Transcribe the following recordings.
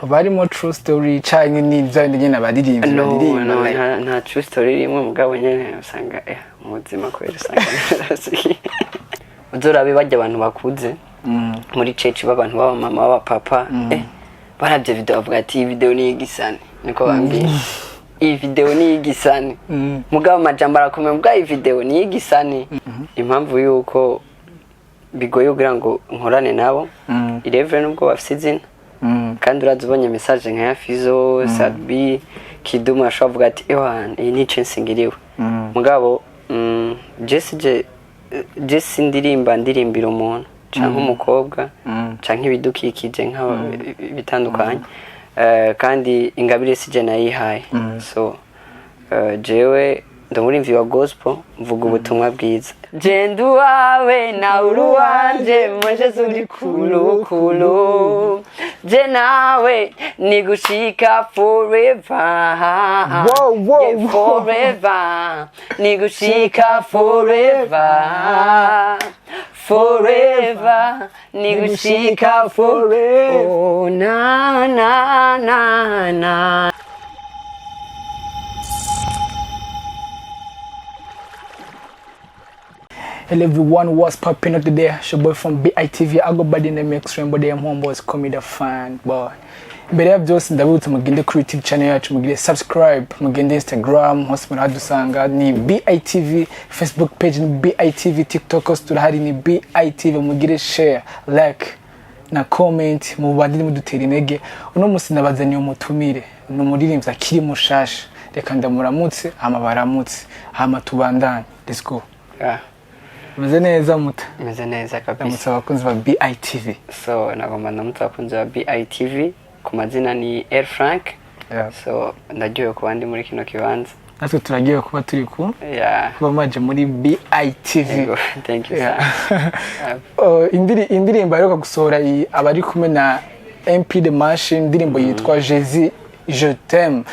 barimo true story cyane n'ibyo nyine abaririmba nta true story rimwe mugabo nyene usanga muzima kwera usanga uzorabe bajya abantu bakuze muri church b'abantu baba mama baba papa barabye video bavuga ati video ni igisane niko bambye iyi video ni igisane mugabo majambo arakomeye mugabo iyi video ni igisane impamvu yuko bigoye kugira ngo nkorane nabo 11 nubwo bafite izina kandi urazubonye message nka ya FIZZO Sadbi KIDUM ashavuga ati iyi ni chance ngiriwe mugabo Jesse ndirimbira umuntu canke umukobwa canke ibidukikije nka bitandukanye kandi ingabire sije nayihaye so jewe ndumurimvi wa gospel mvuga ubutumwa bwiza jendu wawe na uruwanje muje zuri kulu je nawe nigushika forever yeah, forever nigushika forever nigushika forever oh, na Hello everyone, what's popping up today? It's your boy from BITV. I go by the name Extreme, but I'm homeboys call me the fan boy. Mbere ya byose ndabutse mugende kuri YouTube channel yacu mugire subscribe, mugende Instagram, hose muradusanga ni BITV, Facebook page ni BITV, TikTok turahari ni BITV, mugire share, like na comment, mubandire mudutera intege. Uno musi nabazaniye umutumire, no muririmbyi akiri mushasha. Reka ndamuramutse, hama baramutse, hama tubandanye. Let's go. Meze neza muta. Meze neza kabisa. Ndamutse abakunzi ba BITV. So nagomba ndamutse abakunzi ba BITV ku mazina ni Air Frank. So ndagiye kuba ndi muri kino kibanza. Natwe turagiye kuba turi ku. Kuba maje muri BITV. Thank you sir. Indirimbo aheruka gusohora abari kumwe na MP The Machine, indirimbo yitwa Je t'aime.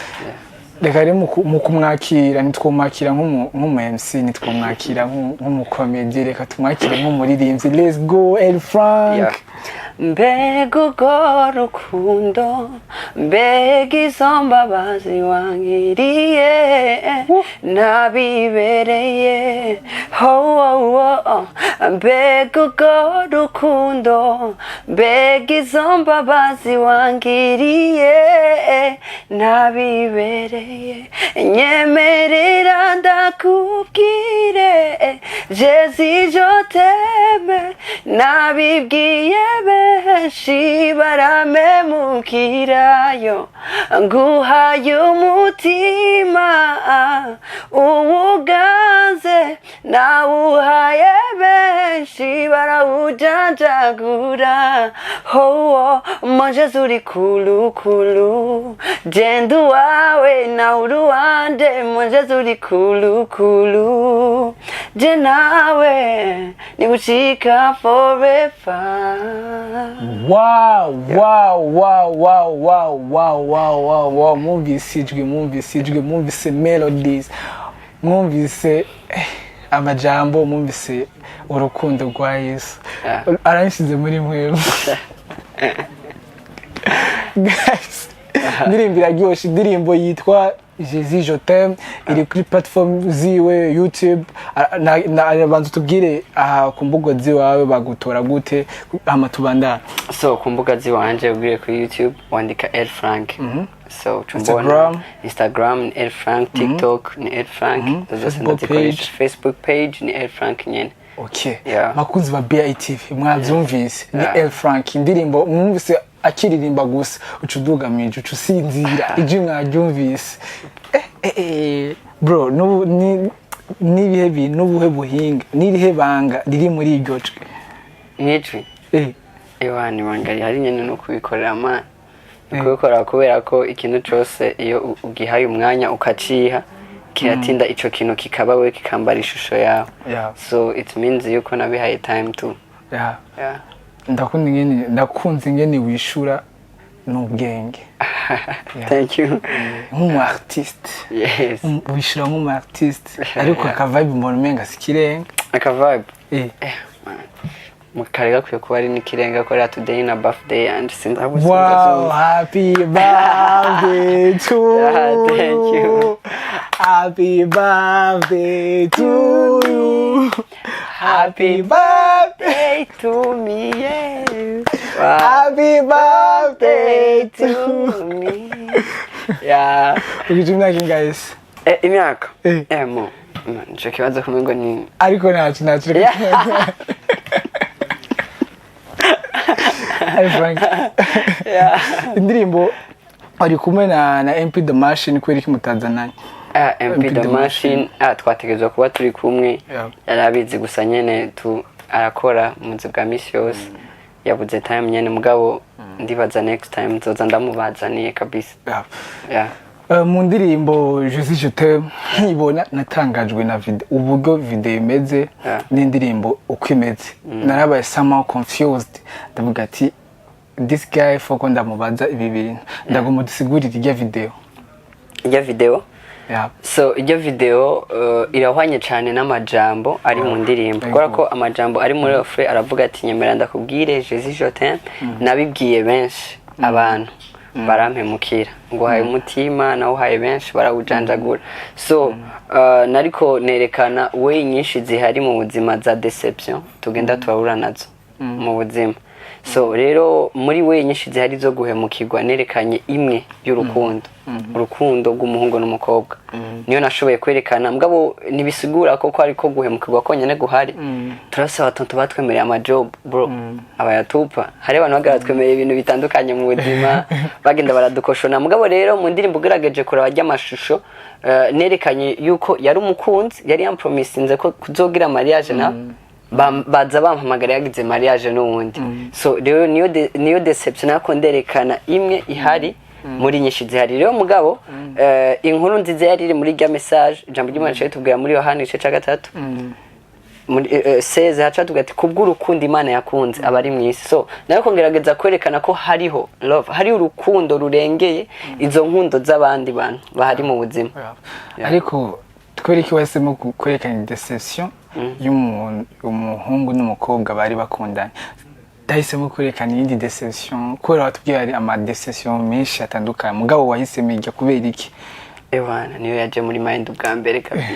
Reka rero mu kumwakira nitwumwakira nk'umu-MC nitwumwakira nk'umukomedi reka tumwakire nk'umuririmbyi. Let's go Air Frank. Mbega urwo rukundo mbega izo mbabazi wangiriye nabibereye mbega urwo rukundo mbega izo mbabazi wangiriye nabibereye nyemerera ndakubwire Jesse je t'aime nabibwiye benshi baramemukirayo nguhaye umutima uwuganze nawuhaye benshi barawujanjagura muje zuri kulu jendu wawe na uruwanje muje zuri kulu je nawe nigushika forever. Wow, mwumvise melodies, mwumvise amajambo, mwumvise urukundo rwa Yesu. Aranshize muri mwe. Guys, ndirimbo iraryoshye, indirimbo yitwa Je t'aime, iri kuri platform ziwe YouTube. Nabanza tubwire ku mbuga ziwawe bagutora gute amatubandana. So ku mbuga ziwanje ubwire kuri YouTube wandika Air Frank. So Instagram ni Air Frank, TikTok ni Air Frank, Facebook page ni Air Frank nyene. Okay. Makunzi ba BITV mwabyumvise ni Air Frank, indirimbo mwumvise akiririmba gusa ucuduga mije ucusinzira ije mwabyumvise. Bro nibihe bintu n'ubuhe buhinga nirihe banga riri muri iryo jwe nijwi ni banga hari nyene no kubikorera amana kubikora kubera ko ikintu cyose iyo ugihaye umwanya ukaciha kiratinda ico kintu kikaba we kikambara ishusho yawe. So it means yuko nabihaye time too. Ndakunze ngene wishura n'ubwenge. Thank you. Nk'umu artiste. Yes. Wishura nk'umu artiste ariko aka vibe mbona umenga sikirenga. Aka vibe. mukarega kwiye kuba ari n'ikirenga ko today na birthday and sindabuze. Wow, happy birthday to Thank you. Happy birthday to you. Happy birthday to me, yes. Wow. Happy birthday to me. Yeah. Ugije imyaka guys. Imyaka. Mo. Nje kibazo kumengo ni. Ariko ntacyo. Hi Frank. Yeah. Indirimbo ari kumwe na MP The Machine kweri kimutazananye. MP The Machine twategezwa kuba turi kumwe. Yarabizi gusa nyene arakora munzi bwa misi yose. Yabuze time nyene mugabo ndibaza next time nzoza ndamubazaniye kabisa. Yeah. Mu ndirimbo Je t'aime ibona natangajwe na video uburyo video imeze n'indirimbo uko imeze. Narabaye somehow confused. Ndavuga ati this guy foko ndamubaza ibi bintu. Ndagomba dusigurira irya video. Irya video? Yeah. So iryo video irahwanye cyane n'amajambo ari mu ndirimbo. Kubera ko amajambo ari muri refrain aravuga ati nyemera ndakubwire Je t'aime nabibwiye benshi abantu barampemukira ngo haye umutima nawo haye benshi barawujanjagura. So nariko nerekana way nyinshi zihari mu buzima za deception tugenda turahura nazo mu buzima. So rero muri way nyinshi zihari zo guhemukirwa nerekanye imwe y'urukundo. Urukundo rw'umuhungu n'umukobwa. Niyo nashoboye kwerekana mugabo nibisigura ko ariko guhemukirwa konyene guhari. Turasaba tonto batwemereye amajob bro. Abayatupa hari abantu bagaratwemereye ibintu bitandukanye mu buzima bagenda baradukoshona mugabo rero mu ndirimbo ugerageje kuraba ry'amashusho nerekanye yuko yari umukunzi yari yampromisinze ko kuzogira mariage na baza bampamagara yagize mariage n'uwundi. So rero niyo deception nako nderekana imwe ihari muri nyinshi zihari. Rero mugabo inkuru nziza yari iri muri rya message ijambo ry'Imana cyo tubwira muri Yohana 3 muri 16 haca tugati kubw'urukundo Imana yakunze abari mu isi. So nayo kongerageza kwerekana ko hariho love hari urukundo rurengeye izo nkundo z'abandi bantu bahari mu buzima. Ariko twereke wese mu kwerekana deception y'umuhungu n'umukobwa bari bakundana. Dahisemo kwerekana indi deception kubera watubwiye ari ama deception menshi atandukanye mugabo wahisemo ijya kubera iki? Ewana niyo yaje muri mind ubwa mbere kabisa.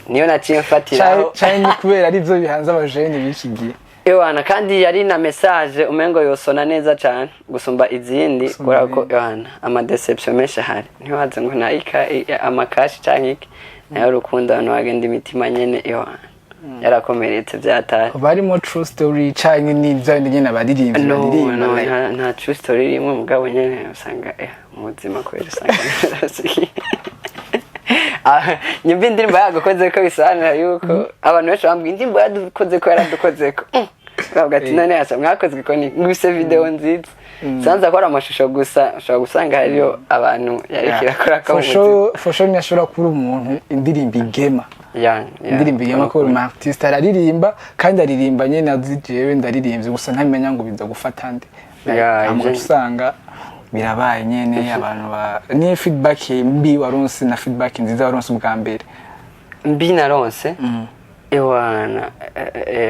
Niyo naciye mfatiraho cyane kubera ari byo bihanze abajene bishigiye. Ewana kandi yari na message umengo yosona neza cyane gusumba izindi kubera ko ewana ama deception menshi hari. Ntiwaze ngo naika amakashi cyane iki nayo rukundo hano agenda imitima nyene ewana. Yarakomeretse byatari barimo true story cyane n'ibyo nyine abaririmbyi baririmba nta true story rimwe mugabo nyene usanga muzima kwera usanga nyimbi indirimbo yagokoze ko bisanira yuko abantu benshi bambwiye indirimbo yadukoze ko yaradukoze ko bavuga ati none yasa mwakozwe ko ni nguse video nziza sanza ko amashusho gusa ushobora gusanga hariyo abantu yarikira kora ko for sure nyashobora kuri umuntu indirimbo igema indirimbo igema ko uri artist aririmba kandi aririmba nyene azijewe ndaririmbye gusa ntamenya ngo biza gufata nde usanga birabaye nyene abantu ni feedback mbi waronse na feedback nziza waronse ubwa mbere mbi naronse ewana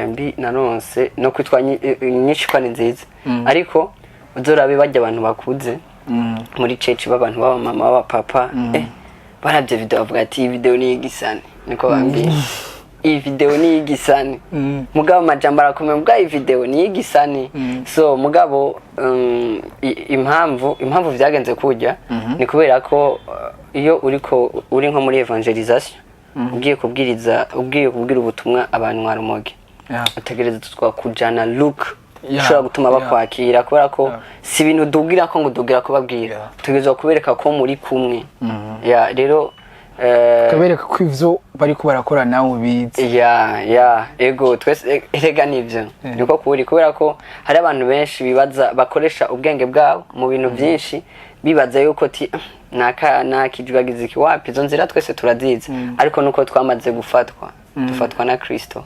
mbi naronse no kwitwa nyinshi kwa nziza ariko uzorabe bajya abantu bakuze muri church b'abantu baba mama baba papa barabye video bavuga ati video ni igisani niko bambwiye iyi video ni igisani mugabo majambo arakomeye mugabo iyi video ni igisani so mugabo impamvu vyagenze kujya ni kubera ko iyo uri nko muri evangelization ugiye kubwira ubutumwa abantu urumogi utegereza kujana look ushobora gutuma bakwakira kubera ko si ibintu dugira ko ngo dugira ko babwira tugezeho kubereka ko muri kumwe rero kabereka ko ivyo bari ko barakora nawe ubizi ego twese erega nivyo niko kubera ko hari abantu benshi bibaza bakoresha ubwenge bwabo mu bintu byinshi bibaza yuko ti nakijwagize iki wapi izo nzira twese turazizi ariko nuko twamaze dufatwa na Kristo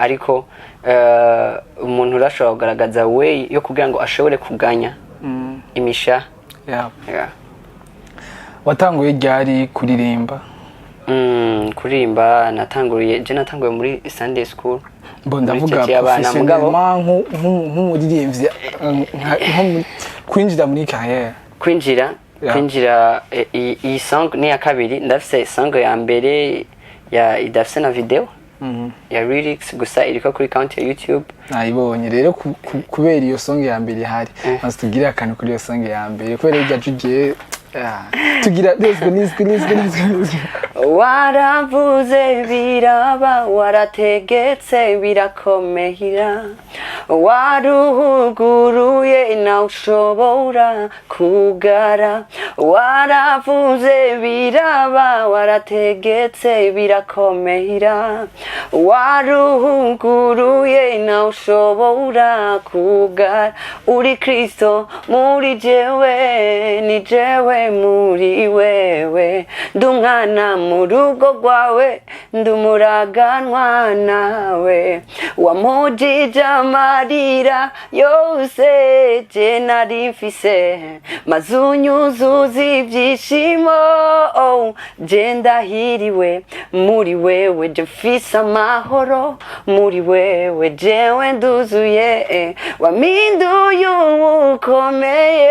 ariko umuntu urashobora kugaragaza way yo kugira ngo ashobore kuganya imisha watanguye ryari kuririmba kuririmba natanguye muri Sunday school Bo ndavuga professionnellement nk'umuririmbyi kwinjira muri carrière. Kwinjira iyi song ni ya kabiri, ndafise song ya mbere ya idafise na video ya lyrics gusa iriko kuri account ya YouTube. Nayibonye rero kubera iyo song ya mbere hari maze tugire akantu kuri iyo song ya mbere kubera irya Ugiye tugira nizwe waravuze biraba warategetse birakomehira waruhuguruye na ushobora kugara waravuze biraba warategetse birakomehira waruhuguruye na ushobora kugara uri Kristo muri jewe ni jewe muri wewe ndumwana mu rugo rwawe ndumuraganwa nawe wamujije amarira yose je nari mfise maze unyuzuza ibyishimo je ndahiriwe muri wewe je mfise amahoro muri wewe jewe nduzuye waminduye ukomeye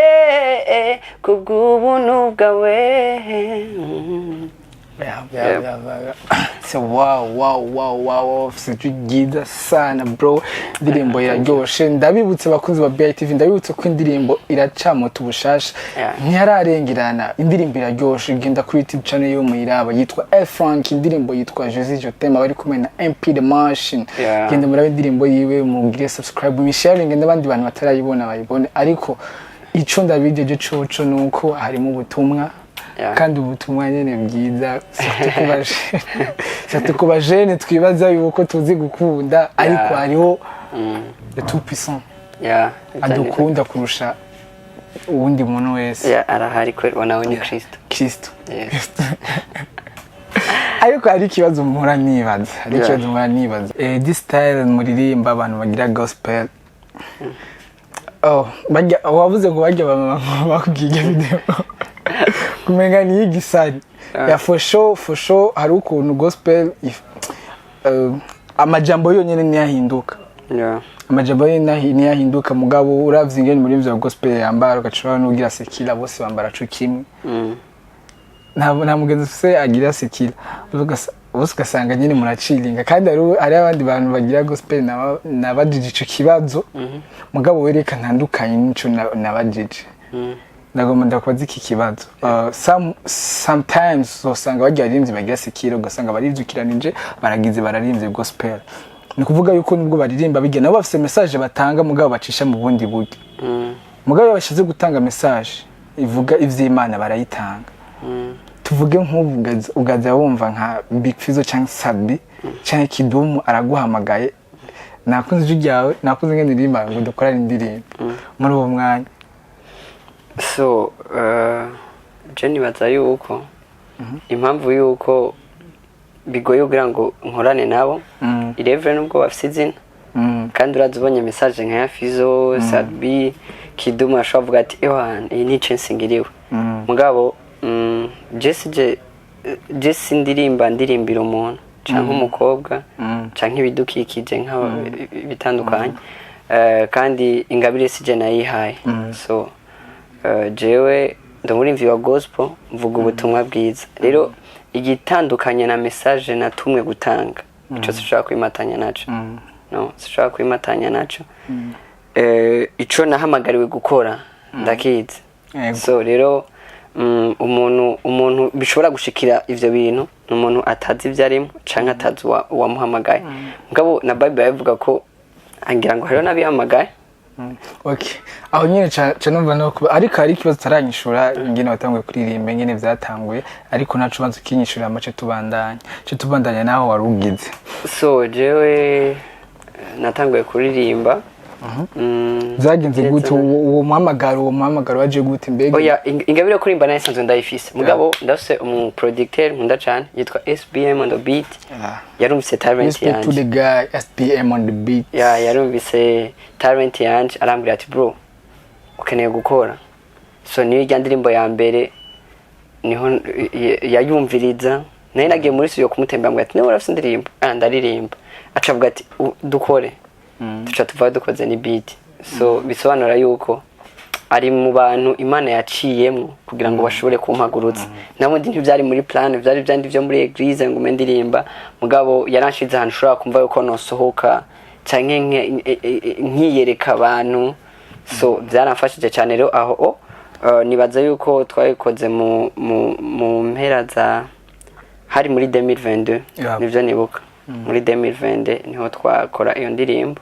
kubw'ubuntu bwawe. So wow sijyiza sana bro, indirimbo iraryoshe ndabibutse bakunzi ba BITV, ndabibutse ko indirimbo iracamota ubushasha ntiyararengerana, indirimbo iraryoshe genda kuri YouTube channel yo muyiraba yitwa Frank, indirimbo yitwa Jésus je t'aime bari kumwe na MP the Machine, genda murabe indirimbo yiwe mugire subscribe mu sharing n'abandi bantu batarayibona bayibone, ariko ico ndabijeje coco nuko harimo ubutumwa kandi ubutumwa nyene bwiza surtout kuba jeune twibaza yuko tuzi gukunda ariko hariho le tout puissant adukunda kurusha uwundi muntu wese arahari kwera nawe ni Kristo ariko hari ikibazo mpora nibaza this style muririmba abantu bagira gospel wavuze ngo bajya bakubwiye video kumenga ni igisari ya for sure hari ukuntu gospel amajambo yonyene niyahinduka amajambo yonyene niyahinduka mugabo uravye ingene muri mvyo gospel yambara ugacura n'ugira sekila bose bambara cyo kimwe nta mugenzi se agira sekila bose ugasanga nyine muracilinga kandi ari abandi bantu bagira gospel nabajije ico kibazo mugabo wereka ntandukanye nico nabajije ndagomba ndakubaza iki kibazo sometimes usanga bagira arimvye bagira sekiro ugasanga barivyukiranije bararimbye gospel ni kuvuga yuko nubwo baririmba bige nabo bafise message batanga mugabo bacisha mu bundi buryo mugabo bashize gutanga message ivuga ivy'Imana barayitanga tuvuge nk'ubu ugaza wumva nka Big FIZZO cyangwa Sabi cyangwa KIDUM araguhamagaye nakunze ujyawe nakunze ngene ndirimba ngo dukorane indirimbo muri uwo mwanya. So Jenny baza yuko impamvu yuko bigoye kugira ngo nkorane nabo irevre nubwo bafise izina kandi urazibonye message nka ya FIZZO Sabi KIDUM ashavuga ati iyi ni chance ngiriwe mugabo Jesse ndirimbira umuntu canke umukobwa canke ibidukikije nk'aba bitandukanye kandi ingabire sije nayihaye so jewe ndumurimvi wa gospel mvuga ubutumwa bwiza rero igitandukanye na message natumwe gutanga ico sishaka kwimatanya naco sishaka kwimatanya naco ico nahamagariwe gukora ndakize so rero umuntu bishobora gushikira ivyo bintu n'umuntu atazi ivyarimo canke atazi wamuhamagaye mugabo na Bible yavuga ko angira ngo hariho nabihamagaye. Okay aho nyine numva no ariko hari ikibazo taranyishura ingene watanguye kuririmba ingene vyatanguye ariko naco banze kinyishura amace tubandanya naho warugize. So jewe natanguye kuririmba zagenze gute uwo muhamagaro waje gute mbega oya ingabire kurimba nayo sanzwe ndayifise mugabo ndafise umu producteur nkunda cyane yitwa SBM on the beat yarumvise talent yanje to the guy SBM on the beat yarumvise talent yanje arambwira ati bro ukeneye gukora so niyo ijya ndirimbo ya mbere niho yayumviriza nayo nagiye muri studio kumutembera ngo ati niba urafise indirimbo ndaririmba acavuga ati dukore tuca tuva dukoze ni beat so bisobanura yuko ari mu bantu Imana yaciyemo kugira ngo bashobore kumpagurutsa nabundi ntibyari muri plan byari byandi byo muri eglise ngo mendirimba mugabo yaranshize ahantu ushobora kumva yuko nosohoka canke nkiyereka abantu so byaramfashije cyane rero aho nibaza yuko twabikoze mu mpera za hari muri 2022 nivyo nibuka muri 2020 niho twakora iyo ndirimbo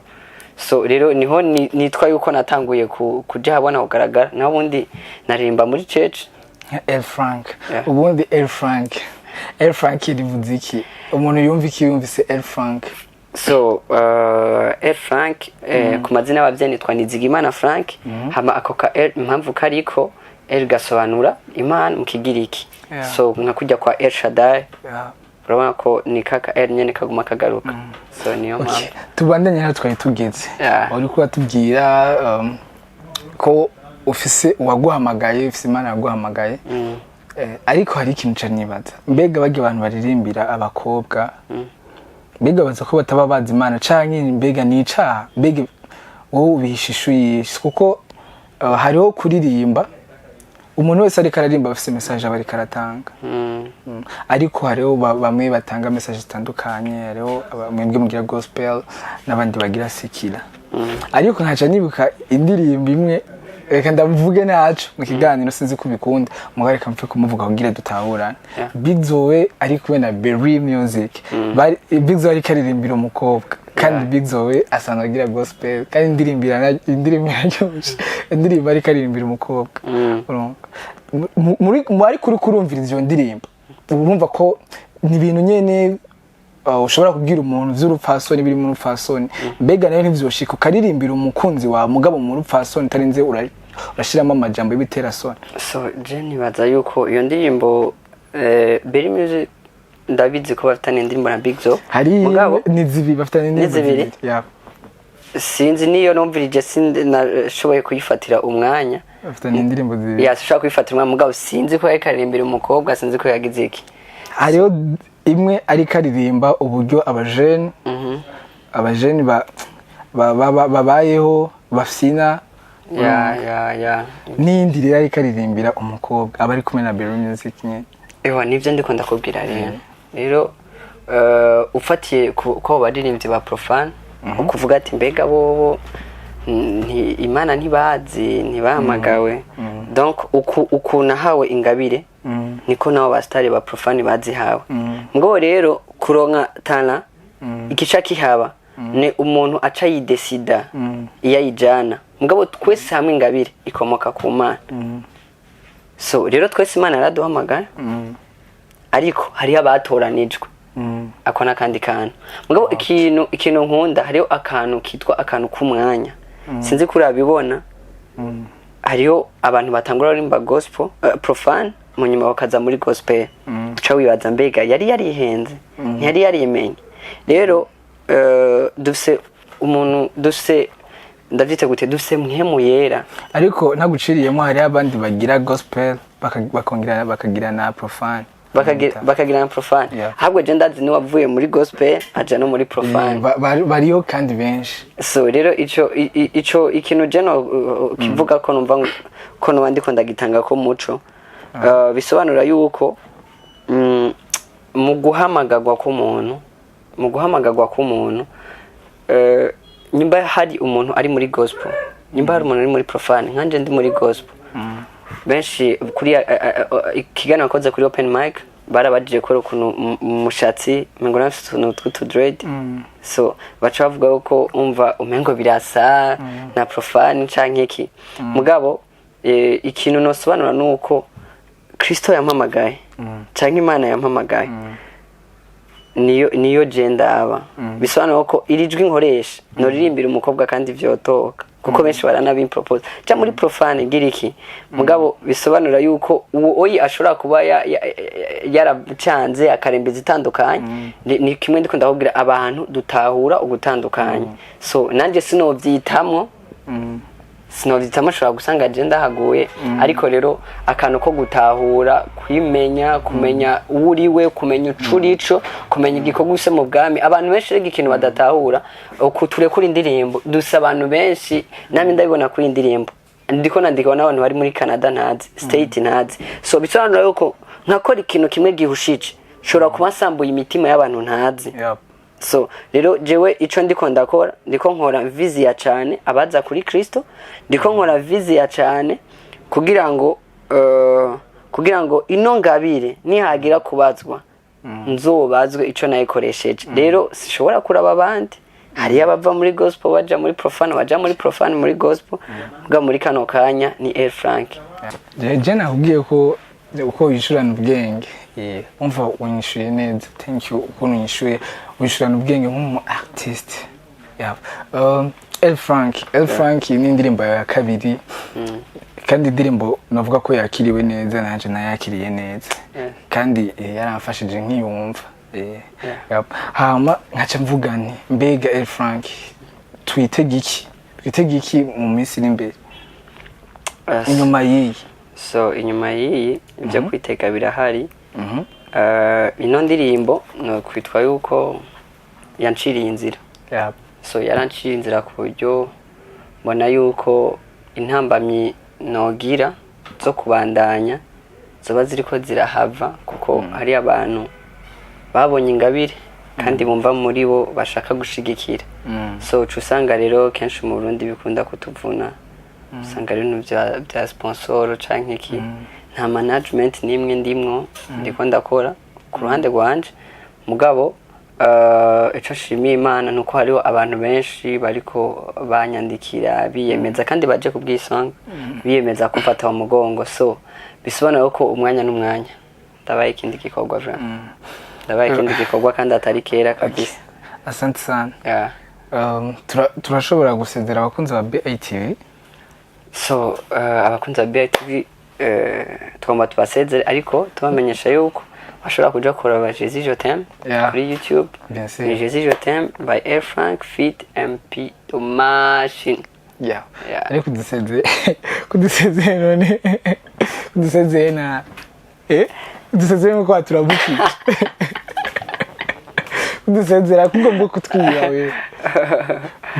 so rero niho nitwa yuko natanguye kuja habona kugaragara naho bundi naririmba muri church El Frank ubundi El Frank irivuze iki umuntu yumva iki yumvise El Frank so El Frank ku mazina y'abavyeyi nitwa Nizigimana Frank hama ako ka impamvu kariko El gasobanura Imana mu kigiriki so nka kujya kwa El Shaddai urabona ko ni kaka El nyene kaguma kagaruka so niyo mpamvu tubandanye hano twari tugeze uri kuba tubwira ko ufise uwaguhamagaye ufise Imana yaguhamagaye ariko hari ikintu cyanibaza mbega bagi abantu baririmbira abakobwa mbega baza ko bataba bazi Imana canke mbega nica mbega wowe ubihishishuye kuko hariho kuririmba umuntu wese ariko aririmba bafise message abari karatanga ariko hariho bamwe batanga message zitandukanye hariho mwebwe mugira gospel nabandi bagira sekira ariko nkaca nibuka indirimbo imwe reka ndavuge naco mu kiganiro sinzi kubikunda mugare kamfe kumuvuga kugira dutahurana FIZZO we ari kuwe na Berry Music FIZZO ari karirimbira umukobwa kandi FIZZO we asanga agira gospel kandi indirimbo yaryoshe indirimbo ari karirimbira umukobwa muri kuri kurumviriza iyo ndirimbo urumva ko ni ibintu nyene ushobora kubwira umuntu vy'urupfasoni biri mu rupfasoni mbega nayo ntivyoshika ukaririmbira umukunzi wa mugabo mu rupfasoni tarinze urashiramo amajambo y'ibitera soni so je nibaza yuko iyo ndirimbo Berry Music ndabizi ko bafitanye indirimbo na FIZZO mugabo nizibi bafitanye n'izibiri sinzi niyo numvirije nashoboye kuyifatira umwanya bafitanye indirimbo zibiri yashobora kuyifatira umwanya mugabo sinzi ko yakaririmbira umukobwa sinzi ko yagize iki hariho imwe ari karirimba uburyo abajene babayeho bafina n'indi rero ari karirimbira umukobwa aba ari kumwe na Berry Music nyene nivyo ndiko ndakubwira rero ufatiye ko baririmbyi ba profane ukuvuga ati mbega bobo Imana ntibazi ntibahamagawe donc ukuna hawe ingabire niko nabo bastari ba profane bazihawe ngo rero kuronka tana ikica kihaba ne umuntu aca yidesida iya yijana mugabo twese hamwe ingabire ikomoka ku Mana so rero twese Imana yaraduhamagara ariko hari abatoranijwe akona kandi kantu mugabo ikintu nkunda hariho akantu kitwa akantu kumwanya sinzi kuri abibona hariho abantu batangura rimba gospel profane mu nyuma bakaza muri gospel uca wibaza mbega yari yarihenze ntiyari yarimenye rero dufise umuntu dufise ndavyite gute dufise mwemu yera ariko naguciriyemo hari abandi bagira gospel bakongera bakagira na profane bakagira na profane ahubwo je ndazi ni wavuye muri gospel aja no muri profane bariyo kandi benshi so rero ico ikintu je no kivuga ko numva ko no ndiko ndagitanga ko muco bisobanura yuko mu guhamagagwa k'umuntu nyimba hari umuntu ari muri gospel nyimba hari umuntu ari muri profane nkanje ndi muri gospel benshi kuri ikigana wakoze kuri open mic barabajije ko ukuntu mushatsi mengo nafite n'utwo dread so bacha bavuga ko umva umengo birasa na profane canke iki mugabo ikintu nosobanura nuko Kristo yampamagaye canke Imana yampamagaye niyo genda aba bisobanura ko irijwi nkoresha no ririmbira umukobwa kandi vyotoka kuko benshi baranabimpropose cya muri profane giriki mugabo bisobanura yuko uwo oyi ashobora kuba yaracanze akarembeza itandukanye ni kimwe ndiko ndakubwira abantu dutahura ugutandukanye so nanje sinovyitamwo sinoditamo shobora gusanga agenda haguye ariko rero akantu ko gutahura kwimenya kumenya uriwe kumenya ucurico kumenya igikorwa use mu bwami abantu benshi rega ikintu badatahura okuture kuri indirimbo dusa abantu benshi nami ndabibona kuri indirimbo ndiko nandikona abantu bari muri Canada ntazi state ntazi so bisobanura yuko nkakora ikintu kimwe gihushije shobora kubasambuye imitima y'abantu ntazi so rero jewe ico ndiko ndakora ndiko nkora vizia cyane abaza kuri Kristo ndiko nkora vizia cyane kugira ngo ino ngabire nihagira kubazwa nzobazwe ico nayikoresheje rero sishobora kuraba abandi hari abava muri gospel baja muri profane muri gospel bwa muri kano kanya ni Air Frank je nakubwiye ko uko yishurana ubwenge umva unyishuye neza thank you uko unyishuye wishurana ubwenge nk'umu artist Air Frank ni indirimbo ya kabiri kandi indirimbo navuga ko yakiriwe neza nanje nayakiriye neza kandi yaramfashije nkiyumva hama nkaca mvuga nti mbega Air Frank twitege iki mu minsi iri imbere inyuma yiyi so inyuma yiyi ibyo kwitega birahari ino ndirimbo no kwitwa yuko yanciriye inzira so yaranciriye inzira ku buryo mbona yuko intambamyi nogira zo kubandanya zoba ziriko zirahava kuko hari abantu babonye ingabire kandi bumva muri bo bashaka gushigikira so usanga rero kenshi mu Burundi bikunda kutuvuna usanga rero bya sponsor canke iki nta management nimwe ndimwo ndiko ndakora ku ruhande rwanje mugabo ico shimiye Imana nuko hariho abantu benshi bariko banyandikira biyemeza kandi baje kubwisanga biyemeza kumfata mu mugongo so bisobanura ko umwanya n'umwanya ndabaye ikindi gikorwa vra ndabaye ikindi gikorwa kandi atari kera kabisa asante sana turashobora gusezera abakunzi ba BITV so abakunzi ba BITV twomba tubasezere ariko tubamenyesha yuko bashobora kuja kuraba Jésus je t'aime kuri YouTube Jésus je t'aime by Air Frank feat MP to machine ariko kudusezeye none kudusezeye na kudusezeye nko kwaturabuki kudusezera kuko mbo kutwiyawe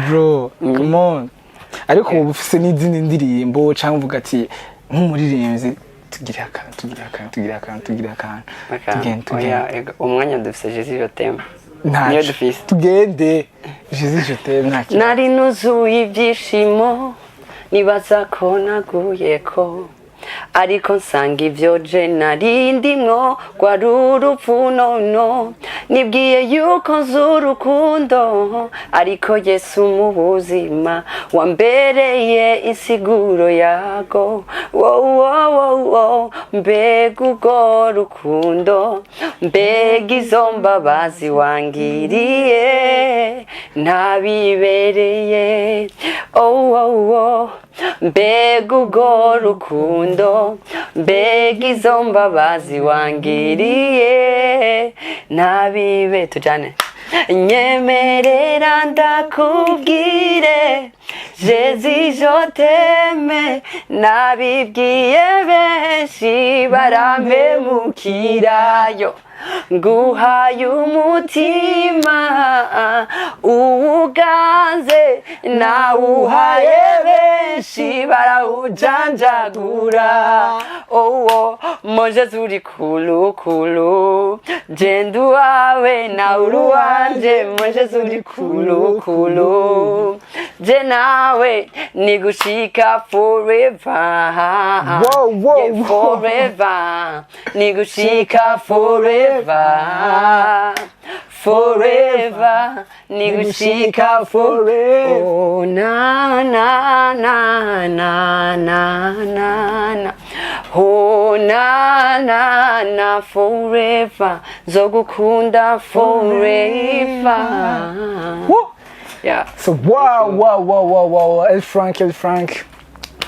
bro come on ariko ubu ufise n'izindi ndirimbo cyangwa uvuga ati nk'umuririmbyi tugira akantu umwanya dufise Jésus je t'aime niyo dufise tugende Jésus je t'aime ntacyo nari nuzuye ibyishimo nibaza ko naguyeko ariko nsanga ivyo je narindimwo kwa rurupfu nono nibwiye yuko nzurukundo ariko Yesu mu buzima wambereye insiguro yago mbega urwo rukundo mbega izo mbabazi wangiriye ntabibereye mbega urwo rukundo mbega izo mbabazi wangiriye nabibe tujane nyemerera ndakubwire Jésus je t'aime nabibwiye benshi barampemukirayo nguhaye umutima uwuganze nawuhaye benshi barawujanjagura moje zuri kulu jendu wawe na uruwanje moje zuri kulu je nawe nigushika forever forever nigushika forever nigushika forever na na na na na na na forever zogukunda forever yeah so wow Air Frank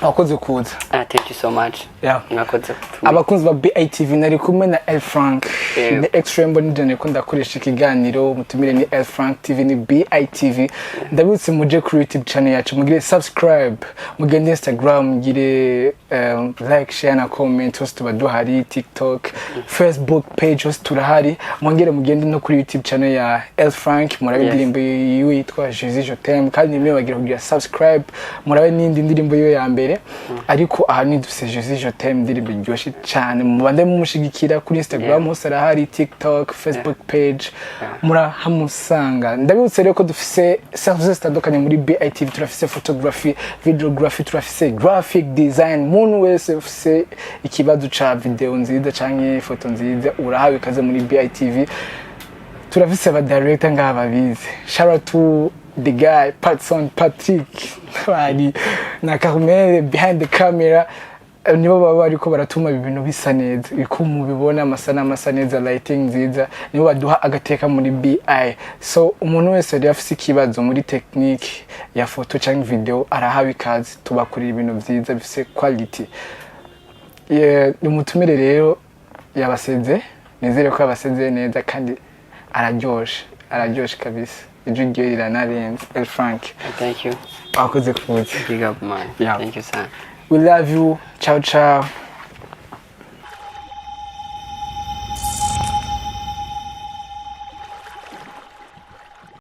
abakoze kuza. Thank you so much. Yeah. Mwakoze kutuma. Abakunzi ba BITV nari kumwe na L Frank. The Extreme ni jane ko ndakoresha ikiganiro mutumire ni L Frank TV ni BITV. Ndabutse muje kuri YouTube channel yacu mugire subscribe, mugende Instagram, mugire like, share na comment, hose tuba duhari TikTok, Facebook page hose turahari. Mwongere mugende no kuri YouTube channel ya L Frank murabe indirimbo yiwe yitwa Jésus je t'aime kandi nimwe bagira kugira subscribe murabe n'indi ndirimbo yiwe ya mbere. Ariko aha ni dufise Jésus je t'aime ndirimbo iryoshye cyane mubande mumushigikira kuri Instagram hose arahari TikTok Facebook page murahamusanga. Ndabibutse rero ko dufise services zitandukanye muri BITV. Turafise photography, videography, turafise graphic design. Muntu wese ufise ikibazo ca video nziza canke foto nziza urahawe ikaze muri BITV. Turafise aba director ngaba bize. Shout out to the guy Patson Patrick bari na Carmel behind the camera. Nibo baba ariko baratuma ibintu bisa neza iko mubibona amasa neza lighting nziza nibo baduha agateka muri BI. So umuntu wese yari afise ikibazo muri technique ya photo cyangwa video arahawe ikaze tubakorera ibintu byiza bifise quality. Umutumire rero yabaseze nizere ko yabaseze neza kandi araryoshe kabisa. Ugiye iranarenze. L Frank, thank you. Akoze kuza. Big up man. Yeah. Thank you sir. We love you. Ciao ciao.